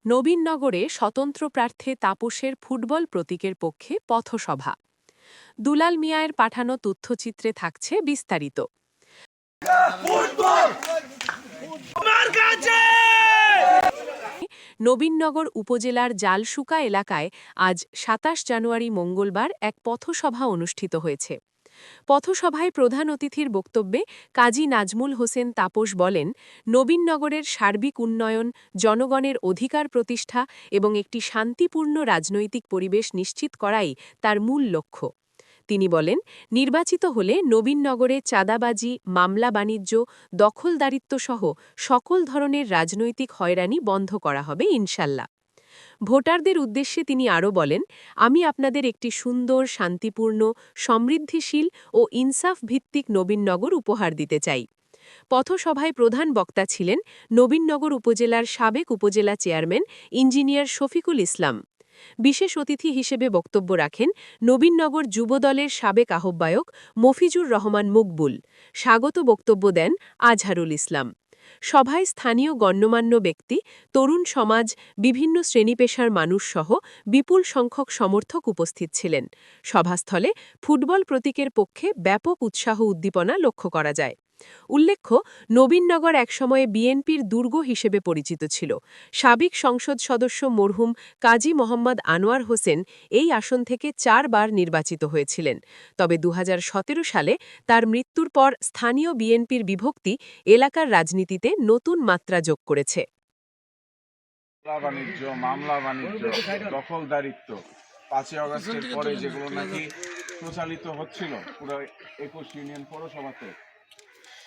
নবীনগরে স্বতন্ত্র প্রার্থী তাপসের ফুটবল প্রতীকের পক্ষে পথসভা। দুলাল মিয়ার পাঠানো তথ্যচিত্রে থাকছে বিস্তারিত। নবীনগর উপজেলার জালশুকা এলাকায় আজ ২৭ জানুয়ারি মঙ্গলবার এক পথসভা অনুষ্ঠিত হয়েছে। পথসভায় প্রধান অতিথির বক্তব্যে কাজী নাজমুল হোসেন তাপস বলেন, নবীনগরের সার্বিক উন্নয়ন, জনগণের অধিকার প্রতিষ্ঠা এবং একটি শান্তিপূর্ণ রাজনৈতিক পরিবেশ নিশ্চিত করাই তার মূল লক্ষ্য। তিনি বলেন, নির্বাচিত হলে নবীনগরে চাঁদাবাজি, মামলা বাণিজ্য, দখলদারিত্বসহ সকল ধরনের রাজনৈতিক হয়রানি বন্ধ করা হবে ইনশাল্লাহ। ভোটারদের উদ্দেশ্যে তিনি আরও বলেন, আমি আপনাদের একটি সুন্দর, শান্তিপূর্ণ, সমৃদ্ধিশীল ও ইনসাফ ভিত্তিক নবীনগর উপহার দিতে চাই। পথসভায় প্রধান বক্তা ছিলেন নবীনগর উপজেলার সাবেক উপজেলা চেয়ারম্যান ইঞ্জিনিয়ার শফিকুল ইসলাম। বিশেষ অতিথি হিসেবে বক্তব্য রাখেন নবীনগর যুবদলের সাবেক আহ্বায়ক মফিজুর রহমান মকবুল। স্বাগত বক্তব্য দেন আজহারুল ইসলাম। সভায় স্থানীয় গণ্যমান্য ব্যক্তি, তরুণ সমাজ, বিভিন্ন শ্রেণীপেশার মানুষসহ বিপুল সংখ্যক সমর্থক উপস্থিত ছিলেন। সভাস্থলে ফুটবল প্রতীকের পক্ষে ব্যাপক উৎসাহ উদ্দীপনা লক্ষ্য করা যায়। উল্লেখ্য, নবীনগর একসময়ে বিএনপির দুর্গ হিসেবে পরিচিত ছিল। সাবেক সংসদ সদস্য মরহুম কাজী মোহাম্মদ আনোয়ার হোসেন এই আসন থেকে ৪ বার নির্বাচিত হয়েছিলেন। তবে ২০১৭ সালে তার মৃত্যুর পর স্থানীয় বিএনপির বিভক্তি এলাকার রাজনীতিতে নতুন মাত্রা যোগ করেছে। বাণিজ্য, মামলা বাণিজ্য, দখলদারিত্ব ৫ই আগস্টের পরে যেগুলো নাকি প্রচালিত হচ্ছিল পুরো ২১ ইউনিয়ন পৌরসভাতে,